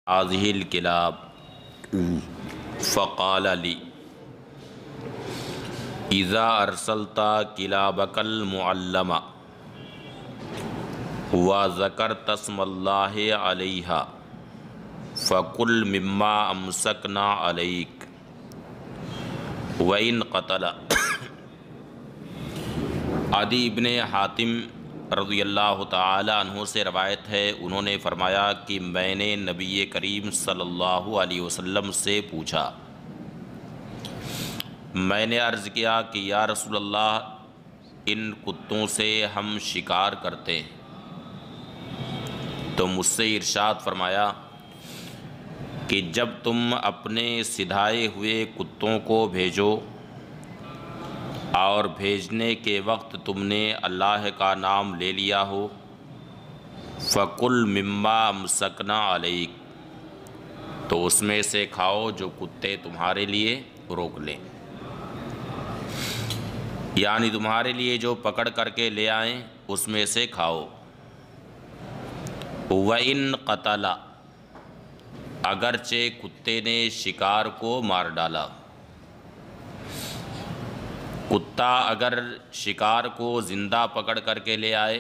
هذه الكلاب فقال لي اذا ارسلت كلابك المعلمة وذكرت اسم الله عليها فكل مما امسكنا عليك وإن قتل۔ عدی ابن حاتم رضی اللہ تعالی عنہ سے روایت ہے، انہوں نے فرمایا کہ میں نے نبی کریم صلی اللہ علیہ وسلم سے پوچھا، میں نے عرض کیا کہ یا رسول اللہ، ان کتوں سے ہم شکار کرتے ہیں، تو مجھ سے ارشاد فرمایا کہ جب تم اپنے سدھائے ہوئے کتوں کو بھیجو اور بھیجنے کے وقت تم نے اللہ کا نام لے لیا ہو، فَكُلْ مِمَّا أَمْسَكْنَا عَلَيْكَ، تو اس میں سے کھاؤ جو کتے تمہارے لیے روک لیں، یعنی تمہارے لیے جو پکڑ کر کے لے آئیں اس میں سے کھاؤ۔ وَإِن قَتَلَ، اگرچہ کتے نے شکار کو مار ڈالا۔ کتا اگر شکار کو زندہ پکڑ کر کے لے آئے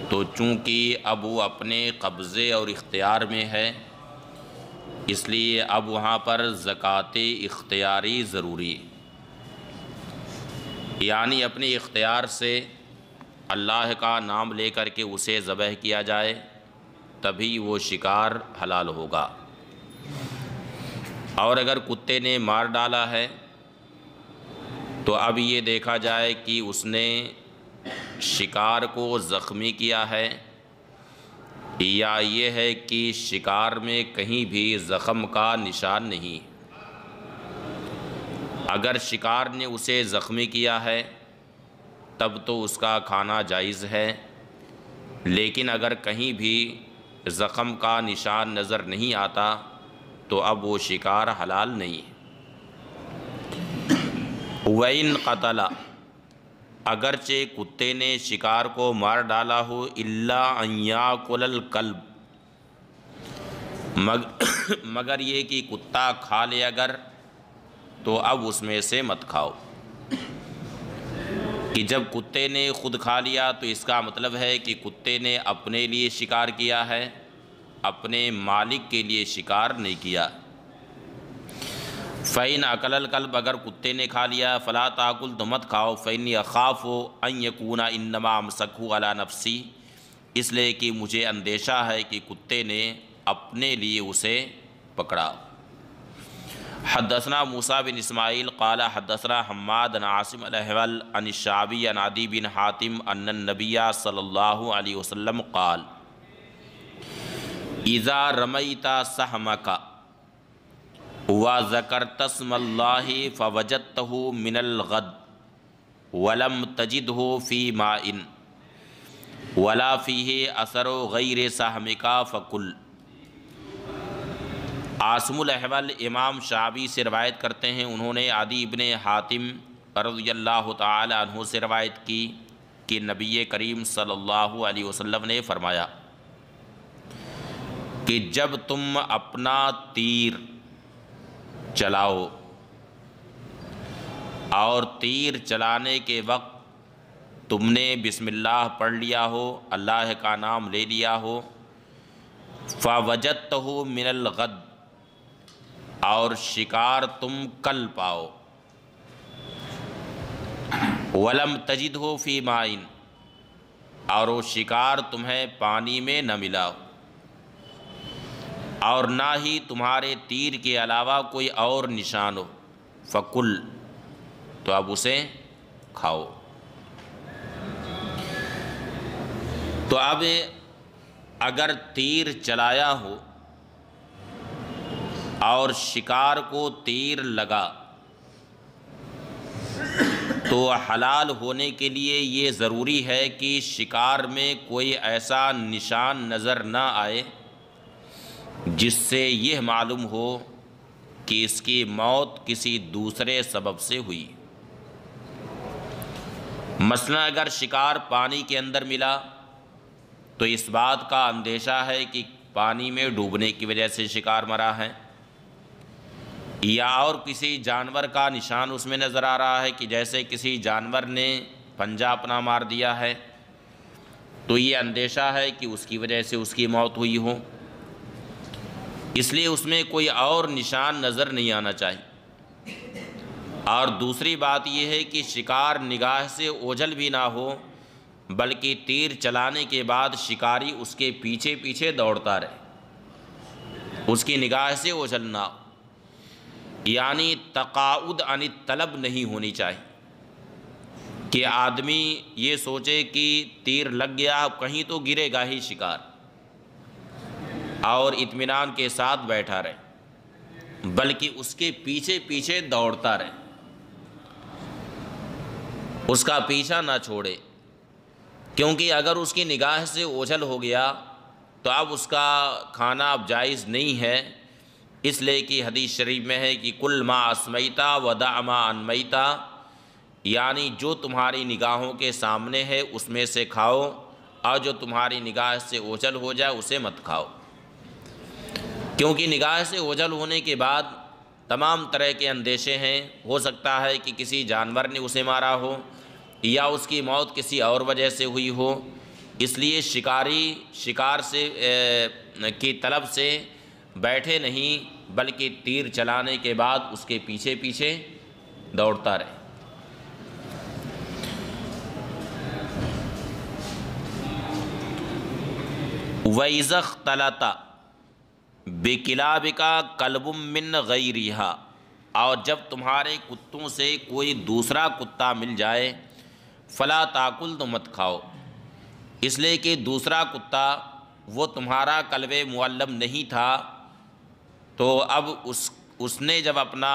تو چونکہ اب وہ اپنے قبضے اور اختیار میں ہے، اس لیے اب وہاں پر زکوٰۃ اختیاری ضروری ہے، یعنی اپنے اختیار سے اللہ کا نام لے کر کے اسے ذبح کیا جائے، تبھی وہ شکار حلال ہوگا۔ اور اگر کتے نے مار ڈالا ہے تو اب یہ دیکھا جائے کہ اس نے شکار کو زخمی کیا ہے یا یہ ہے کہ شکار میں کہیں بھی زخم کا نشان نہیں۔ اگر شکار نے اسے زخمی کیا ہے تب تو اس کا کھانا جائز ہے، لیکن اگر کہیں بھی زخم کا نشان نظر نہیں آتا تو اب وہ شکار حلال نہیں ہے۔ وَإِن قَتَلَ، اگرچہ کتے نے شکار کو مار ڈالا ہو، إِلَّا أَن يَأْكُلَ الْكَلْبُ، مگر یہ کہ کتا کھا لے اگر، تو اب اس میں سے مت کھاؤ۔ کہ جب کتے نے خود کھا لیا تو اس کا مطلب ہے کہ کتے نے اپنے لیے شکار کیا ہے، اپنے مالک کے لیے شکار نہیں کیا۔ فَإِنْ أَكَلَ الْكَلْبُ، اگر کتے نے کھا لیا، فَلَا تَأْكُلْ، تو مت کھاؤ، فَإِنِّي أَخَافُ أَن يَكُونَ إِنَّمَا أَمْسَكَهُ عَلَى نَفْسِهِ، اس لیے کہ مجھے اندیشہ ہے کہ کتے نے اپنے لیے اسے پکڑا۔ حدثنا موسیٰ بن اسماعیل قال حدثنا حماد عن عاصم الأحول عن الشعبی عن عدی بن حاتم ان النبی صلی اللہ علیہ وسلم قال اذا رمیت سہمک وذکرت اسم اللہ فوجدته من الغد ولم تجدہ فی ماء ولا فیہ اثر غیر سہمک فکل۔ عاصم الاحول امام شعبی سے روایت کرتے ہیں، انہوں نے عدی ابن حاتم رضی اللہ تعالی عنہ سے روایت کی کہ نبی کریم صلی اللہ علیہ وسلم نے فرمایا کہ جب تم اپنا تیر چلاؤ اور تیر چلانے کے وقت تم نے بسم اللہ پڑھ لیا ہو، اللہ کا نام لے لیا ہو، فَوَجَدْتَهُ مِنَ الْغَدْ، اور شکار تم کل پاؤ، وَلَمْ تَجِدْهُ فِي مَاءٍ، اور وہ شکار تمہیں پانی میں نہ ملا اور نہ ہی تمہارے تیر کے علاوہ کوئی اور نشان ہو، فَكُلْ، تو اب اسے کھاؤ۔ تو اب اگر تیر چلایا ہو اور شکار کو تیر لگا تو حلال ہونے کے لیے یہ ضروری ہے کہ شکار میں کوئی ایسا نشان نظر نہ آئے جس سے یہ معلوم ہو کہ اس کی موت کسی دوسرے سبب سے ہوئی۔ مثلا اگر شکار پانی کے اندر ملا تو اس بات کا اندیشہ ہے کہ پانی میں ڈوبنے کی وجہ سے شکار مرا ہے، یا اور کسی جانور کا نشان اس میں نظر آ رہا ہے کہ جیسے کسی جانور نے پنجہ اپنا مار دیا ہے، تو یہ اندیشہ ہے کہ اس کی وجہ سے اس کی موت ہوئی ہو، اس لیے اس میں کوئی اور نشان نظر نہیں آنا چاہیے۔ اور دوسری بات یہ ہے کہ شکار نگاہ سے اوجھل بھی نہ ہو، بلکہ تیر چلانے کے بعد شکاری اس کے پیچھے پیچھے دوڑتا رہے، اس کی نگاہ سے اوجھل نہ ہو، یعنی تقاعد عن الطلب نہیں ہونی چاہیے کہ آدمی یہ سوچے کہ تیر لگ گیا کہیں تو گرے گا ہی شکار، اور اطمینان کے ساتھ بیٹھا رہے، بلکہ اس کے پیچھے پیچھے دوڑتا رہے، اس کا پیچھا نہ چھوڑے، کیونکہ اگر اس کی نگاہ سے اوجھل ہو گیا تو اب اس کا کھانا اب جائز نہیں ہے، اس لیے کہ حدیث شریف میں ہے کہ کل ما اسمیتا ودع ما انمیتا، یعنی جو تمہاری نگاہوں کے سامنے ہے اس میں سے کھاؤ، اور جو تمہاری نگاہ سے اوجھل ہو جائے اسے مت کھاؤ، کیونکہ نگاہ سے اوجھل ہونے کے بعد تمام طرح کے اندیشے ہیں، ہو سکتا ہے کہ کسی جانور نے اسے مارا ہو یا اس کی موت کسی اور وجہ سے ہوئی ہو، اس لیے شکاری شکار سے کی طلب سے بیٹھے نہیں، بلکہ تیر چلانے کے بعد اس کے پیچھے پیچھے دوڑتا رہے۔ وَإِذَا اخْتَلَطَ بِكِلَابِكَ كَلْبٌ مِّن غَيْرِهَا، اور جب تمہارے کتوں سے کوئی دوسرا کتا مل جائے، فلا تاکل، تو مت کھاؤ، اس لیے کہ دوسرا کتا وہ تمہارا کلب معلم نہیں تھا، تو اب اس نے جب اپنا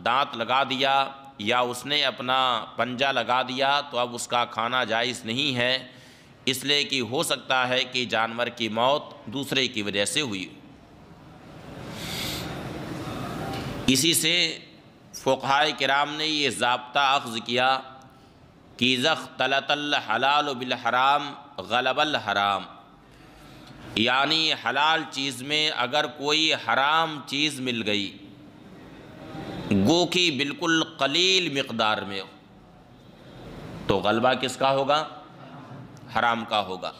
دانت لگا دیا یا اس نے اپنا پنجہ لگا دیا تو اب اس کا کھانا جائز نہیں ہے، اس لیے کہ ہو سکتا ہے کہ جانور کی موت دوسرے کی وجہ سے ہوئی۔ اسی سے فقہائے کرام نے یہ ضابطہ اخذ کیا کہ اذا اختلط الحلال بالحرام غلب الحرام، یعنی حلال چیز میں اگر کوئی حرام چیز مل گئی، گو کہ بالکل قلیل مقدار میں ہو، تو غلبہ کس کا ہوگا؟ حرام کا ہوگا۔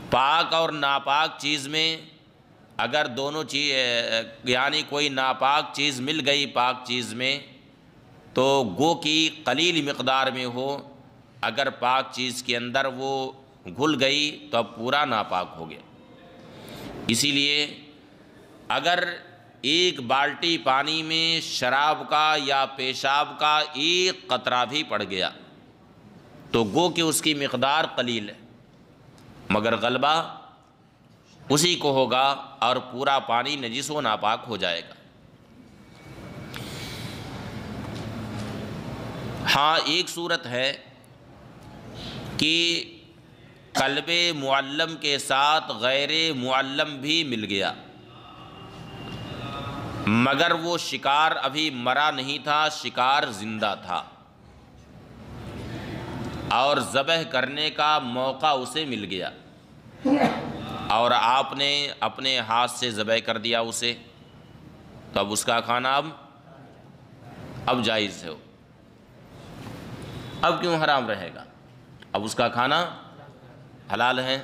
پاک اور ناپاک چیز میں اگر دونوں چیز یعنی کوئی ناپاک چیز مل گئی پاک چیز میں، تو گو کہ قلیل مقدار میں ہو، اگر پاک چیز کے اندر وہ گھل گئی تو اب پورا ناپاک ہو گیا۔ اسی لیے اگر ایک بالٹی پانی میں شراب کا یا پیشاب کا ایک قطرہ بھی پڑ گیا تو گو کہ اس کی مقدار قلیل ہے، مگر غلبہ اسی کو ہوگا اور پورا پانی نجس و ناپاک ہو جائے گا۔ ہاں ایک صورت ہے کہ کلب معلم کے ساتھ غیر معلم بھی مل گیا، مگر وہ شکار ابھی مرا نہیں تھا، شکار زندہ تھا، اور ذبح کرنے کا موقع اسے مل گیا، اور آپ نے اپنے ہاتھ سے ذبح کر دیا اسے، تو اب اس کا کھانا اب جائز ہے، اب کیوں حرام رہے گا؟ اب اس کا کھانا حلال ہے،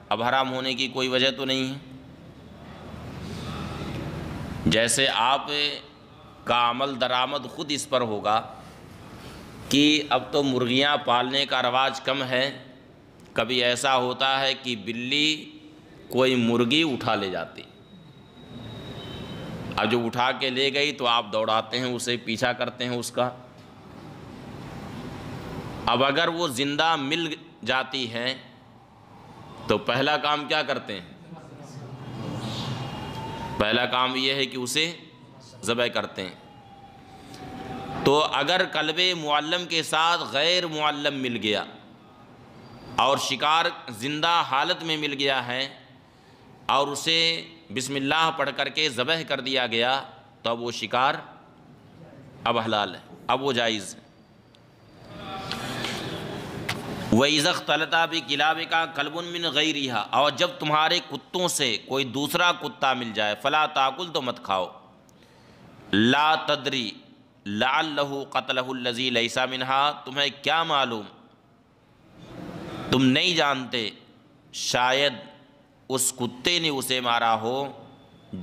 اب حرام ہونے کی کوئی وجہ تو نہیں ہے۔ جیسے آپ کا عمل درآمد خود اس پر ہوگا کہ اب تو مرغیاں پالنے کا رواج کم ہے، کبھی ایسا ہوتا ہے کہ بلی کوئی مرغی اٹھا لے جاتی، اب جو اٹھا کے لے گئی تو آپ دوڑاتے ہیں اسے، پیچھا کرتے ہیں اس کا۔ اب اگر وہ زندہ مل جاتی ہے تو پہلا کام کیا کرتے ہیں؟ پہلا کام یہ ہے کہ اسے ذبح کرتے ہیں۔ تو اگر کلب معلم کے ساتھ غیر معلم مل گیا اور شکار زندہ حالت میں مل گیا ہے اور اسے بسم اللہ پڑھ کر کے ذبح کر دیا گیا، تو اب وہ شکار اب حلال ہے، اب وہ جائز ہے۔ وَإِذَا اخْتَلَطَ بِكِلَابِكَ كَلْبٌ مِّنْ غَيْرِهَا، اور جب تمہارے کتوں سے کوئی دوسرا کتا مل جائے، فَلَا تَأْكُلْ، تو مت کھاؤ، لَا تَدْرِي لَعَلَّهُ قَتَلَهُ الَّذِي لَيْسَ مِنْهَا، تمہیں کیا معلوم، تم نہیں جانتے، شاید اس کتے نے اسے مارا ہو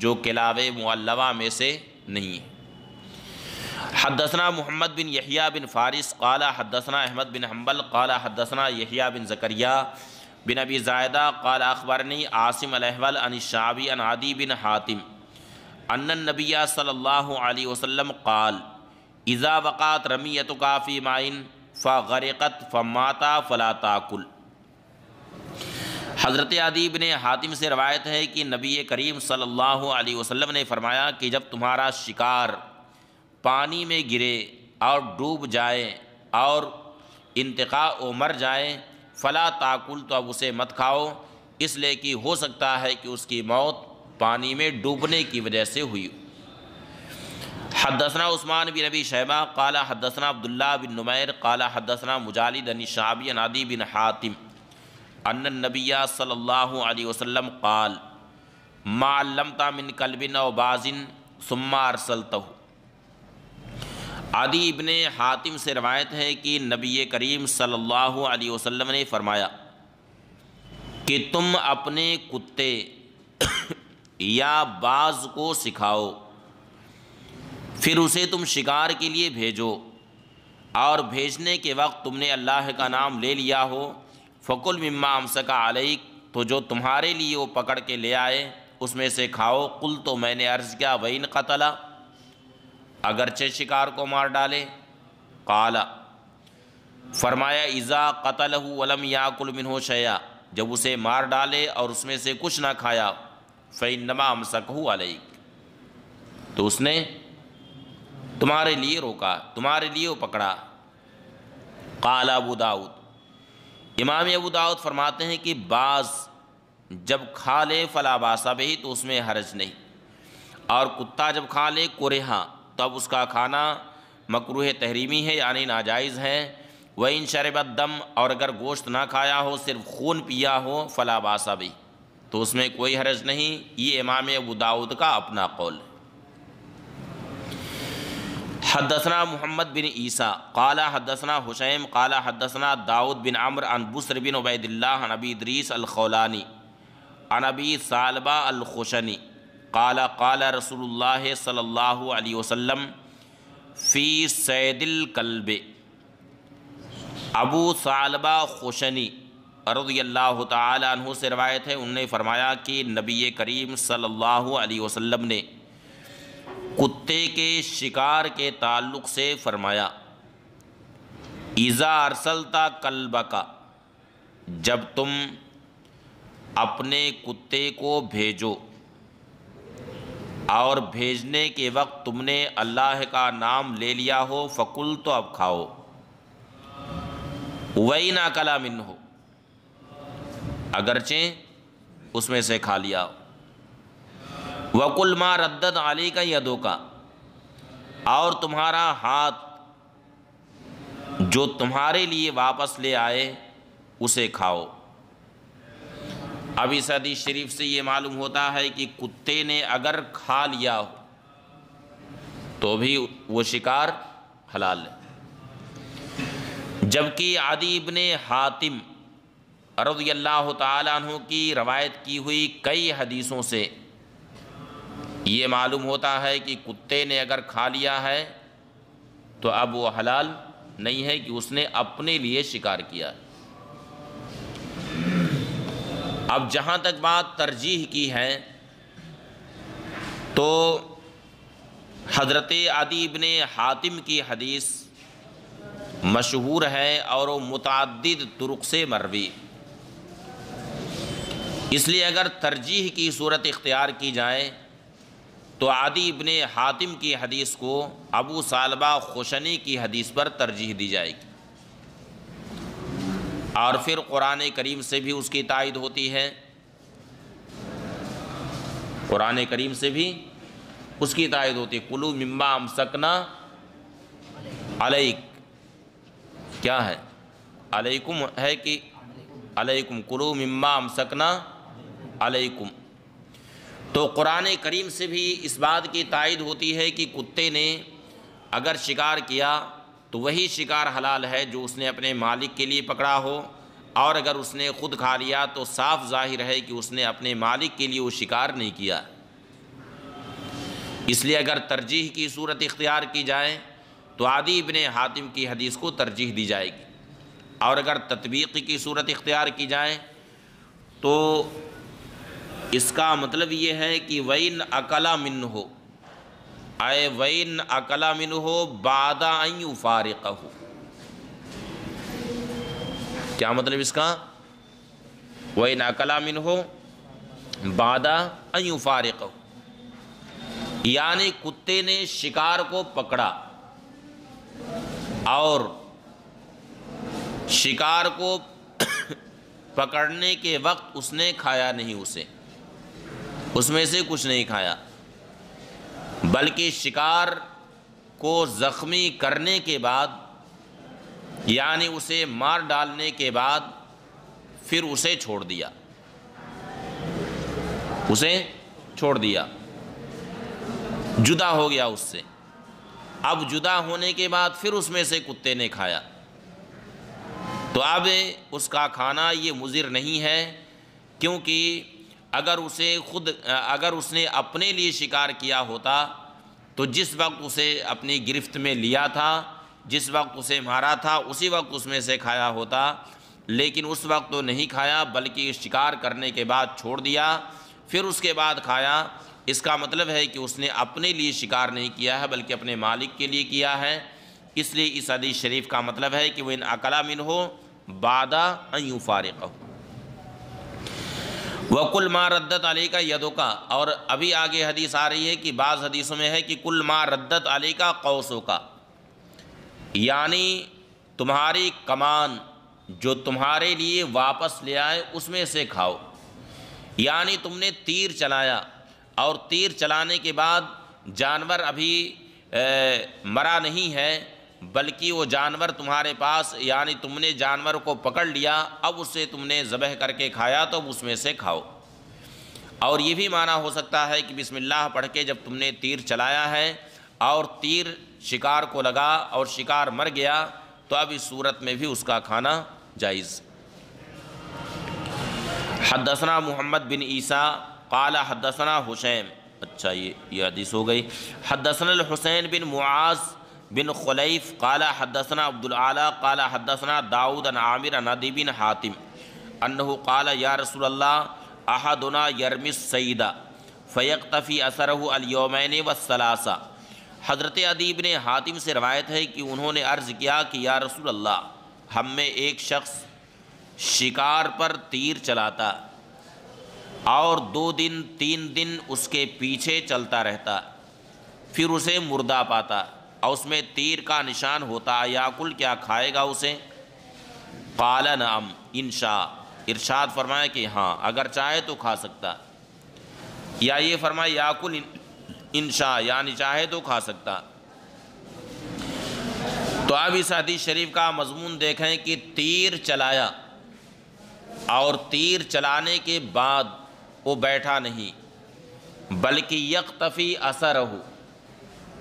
جو کلاب معلبہ میں سے نہیں ہے۔ حدثنا محمد بن یحییٰ بن فارس قال حدثنا احمد بن حنبل قال حدثنا یحییٰ بن زکریا بن ابی زائدہ قال اخبرنی عاصم الاحول عن الشعبی عن عدی بن حاتم ان النبی صلی اللہ علیہ وسلم قال اذا وقعت رمیتک فی ماء فغرقت فمات فلا تاکل۔ حضرت عدی بن حاتم سے روایت ہے کہ نبی کریم صلی اللہ علیہ وسلم نے فرمایا کہ جب تمہارا شکار پانی میں گرے اور ڈوب جائے اور انتقاء و مر جائے، فلا تاکل، تو اب اسے مت کھاؤ، اس لیے کہ ہو سکتا ہے کہ اس کی موت پانی میں ڈوبنے کی وجہ سے ہوئی۔ حدثنا عثمان بن ابی شیبہ قال حدثنا عبداللہ بن نمیر قال حدثنا مجالد عن الشعبی عن عدی بن حاتم ان النبی صلی اللہ علیہ وسلم قال ما علمت من کلب او باز ثم ارسلتہ۔ عدی ابن حاتم سے روایت ہے کہ نبی کریم صلی اللہ علیہ وسلم نے فرمایا کہ تم اپنے کتے یا باز کو سکھاؤ، پھر اسے تم شکار کے لیے بھیجو، اور بھیجنے کے وقت تم نے اللہ کا نام لے لیا ہو، فکل مما امسک علیک، تو جو تمہارے لیے وہ پکڑ کے لے آئے اس میں سے کھاؤ۔ قل، تو میں نے عرض کیا وَإِنْ قَتَلَ، اگرچہ شکار کو مار ڈالے، قال، فرمایا اذا قتلہ ولم یاکل منہ شیئا، جب اسے مار ڈالے اور اس میں سے کچھ نہ کھایا، فإنما امسکہ علیک، تو اس نے تمہارے لیے روکا، تمہارے لیے وہ پکڑا۔ قال ابو داؤد، امام ابو داؤد فرماتے ہیں کہ باز جب کھا لے فلا باس بہ، تو اس میں حرج نہیں، اور کتا جب کھا لے کرہا، تو اب اس کا کھانا مکروہ تحریمی ہے، یعنی ناجائز ہے۔ وَإِن شَرِبَ الدَّمَ، اور اگر گوشت نہ کھایا ہو، صرف خون پیا ہو، فلا باس بہ، تو اس میں کوئی حرج نہیں۔ یہ امام ابو داؤد کا اپنا قول ہے۔ حدثنا محمد بن عیسیٰ قال حدثنا حشیم قال حدثنا داؤد بن عمرو عن بسر بن عبید اللہ عن ابی ادریس الخولانی عن ابی ثعلبہ الخشنی قال قال رسول اللہ صلی اللہ علیہ وسلم فی صید الکلب۔ ابو ثعلبہ خشنی رضی اللہ تعالی عنہ سے روایت ہے، انہوں نے فرمایا کہ نبی کریم صلی اللہ علیہ وسلم نے کتے کے شکار کے تعلق سے فرمایا اذا ارسلت کلبک، جب تم اپنے کتے کو بھیجو اور بھیجنے کے وقت تم نے اللہ کا نام لے لیا ہو، فکل، تو اب کھاؤ، وَإِنْ أَكَلَ مِنْهُ، اگرچہ اس میں سے کھا لیا ہو، وَقُلْ مَا رَدَّتْ عَلَيْكَ يَدُكَ، اور تمہارا ہاتھ جو تمہارے لیے واپس لے آئے اسے کھاؤ۔ اب اس حدیث شریف سے یہ معلوم ہوتا ہے کہ کتے نے اگر کھا لیا ہو تو بھی وہ شکار حلال ہے، جبکہ عدی بن حاتم رضی اللہ تعالی عنہ کی روایت کی ہوئی کئی حدیثوں سے یہ معلوم ہوتا ہے کہ کتے نے اگر کھا لیا ہے تو اب وہ حلال نہیں ہے، کہ اس نے اپنے لیے شکار کیا ہے۔ اب جہاں تک بات ترجیح کی ہے تو حضرت عدی بن حاتم کی حدیث مشہور ہے اور وہ متعدد طرق سے مروی، اس لیے اگر ترجیح کی صورت اختیار کی جائے تو عدی بن حاتم کی حدیث کو ابو ثعلبہ خشنی کی حدیث پر ترجیح دی جائے گی، اور پھر قرآن کریم سے بھی اس کی تائید ہوتی ہے، قرآن کریم سے بھی اس کی تائید ہوتی ہے۔ کلوا مما امسکنا علیک، کیا ہے؟ علیکم ہے کہ علیکم کلوا مما امسکنا علیکم۔ تو قرآن کریم سے بھی اس بات کی تائید ہوتی ہے کہ کتے نے اگر شکار کیا تو وہی شکار حلال ہے جو اس نے اپنے مالک کے لیے پکڑا ہو، اور اگر اس نے خود کھا لیا تو صاف ظاہر ہے کہ اس نے اپنے مالک کے لیے وہ شکار نہیں کیا۔ اس لیے اگر ترجیح کی صورت اختیار کی جائے تو عدی بن حاتم کی حدیث کو ترجیح دی جائے گی، اور اگر تطبیق کی صورت اختیار کی جائے تو اس کا مطلب یہ ہے کہ وَإِنْ أَكَلَ مِنْهُ اے وَإِنْ أَكَلَ مِنْهُ بَعْدَ أَنْ يُفَارِقَهُ۔ کیا مطلب اس کا؟ وَإِنْ أَكَلَ مِنْهُ بَعْدَ أَنْ يُفَارِقَهُ، یعنی کتے نے شکار کو پکڑا اور شکار کو پکڑنے کے وقت اس نے کھایا نہیں، اس میں سے کچھ نہیں کھایا، بلکہ شکار کو زخمی کرنے کے بعد یعنی اسے مار ڈالنے کے بعد پھر اسے چھوڑ دیا، جدا ہو گیا اس سے۔ اب جدا ہونے کے بعد پھر اس میں سے کتے نے کھایا تو اب اس کا کھانا یہ مضر نہیں ہے، کیونکہ اگر اس نے اپنے لیے شکار کیا ہوتا تو جس وقت اسے اپنی گرفت میں لیا تھا، جس وقت اسے مارا تھا، اسی وقت اس میں سے کھایا ہوتا، لیکن اس وقت تو نہیں کھایا بلکہ شکار کرنے کے بعد چھوڑ دیا، پھر اس کے بعد کھایا۔ اس کا مطلب ہے کہ اس نے اپنے لیے شکار نہیں کیا ہے بلکہ اپنے مالک کے لیے کیا ہے۔ اس لیے اس حدیث شریف کا مطلب ہے کہ وَإِنْ أَكَلَ مِنْهُ بَعْدَ أَنْ يُفَارِقَهُ وَقُلْ مَا رَدَّتْ عَلَيْكَ يَدُكَ، اور ابھی آگے حدیث آ رہی ہے کہ بعض حدیثوں میں ہے کہ کُلْ مَا رَدَّتْ عَلَيْكَ قَوْسُكَ، یعنی تمہاری کمان جو تمہارے لیے واپس لے آئے اس میں سے کھاؤ، یعنی تم نے تیر چلایا اور تیر چلانے کے بعد جانور ابھی مرا نہیں ہے بلکہ وہ جانور تمہارے پاس، یعنی تم نے جانور کو پکڑ لیا، اب اسے تم نے ذبح کر کے کھایا تو اس میں سے کھاؤ۔ اور یہ بھی معنی ہو سکتا ہے کہ بسم اللہ پڑھ کے جب تم نے تیر چلایا ہے اور تیر شکار کو لگا اور شکار مر گیا تو اب اس صورت میں بھی اس کا کھانا جائز۔ حدثنا محمد بن عیسیٰ قال حدثنا حسین، اچھا یہ حدیث ہو گئی۔ حدثنا الحسین بن معاذ بن خلیف قال حدثنا عبد العالی قال حدثنا داؤد عن عامر عن عدی بن حاتم انہ قال یا رسول اللہ احدنا یرمی الصید فیقتفی اثرہ الیومین والثلاثہ۔ حضرت عدی بن حاتم سے روایت ہے کہ انہوں نے عرض کیا کہ یا رسول اللہ، ہم میں ایک شخص شکار پر تیر چلاتا اور 2 دن 3 دن اس کے پیچھے چلتا رہتا، پھر اسے مردہ پاتا اور اس میں تیر کا نشان ہوتا، یاکل کیا کھائے گا اسے؟ قال نعم انشاء، ارشاد فرمایا کہ ہاں اگر چاہے تو کھا سکتا، یا یہ فرمایا یاکل انشاء یعنی چاہے تو کھا سکتا۔ تو اب اس حدیث شریف کا مضمون دیکھیں کہ تیر چلایا اور تیر چلانے کے بعد وہ بیٹھا نہیں بلکہ یقتفی اثرہ،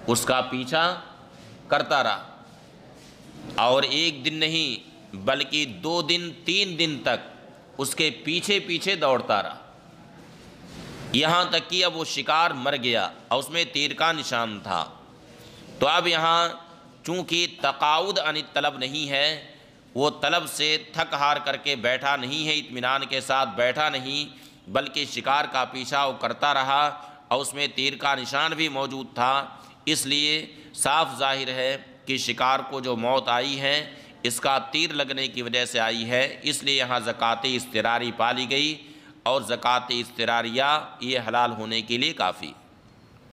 اس کا پیچھا کرتا رہا، اور 1 دن نہیں بلکہ 2 دن 3 دن تک اس کے پیچھے پیچھے دوڑتا رہا، یہاں تک کہ اب وہ شکار مر گیا اور اس میں تیر کا نشان تھا۔ تو اب یہاں چونکہ تقاعد عن الطلب نہیں ہے، وہ طلب سے تھک ہار کر کے بیٹھا نہیں ہے، اطمینان کے ساتھ بیٹھا نہیں بلکہ شکار کا پیچھا وہ کرتا رہا اور اس میں تیر کا نشان بھی موجود تھا، اس لیے صاف ظاہر ہے کہ شکار کو جو موت آئی ہے اس کا تیر لگنے کی وجہ سے آئی ہے، اس لیے یہاں زکوٰۃ اضطراری پالی گئی، اور زکوٰۃ اضطراریہ یہ حلال ہونے کے لیے کافی۔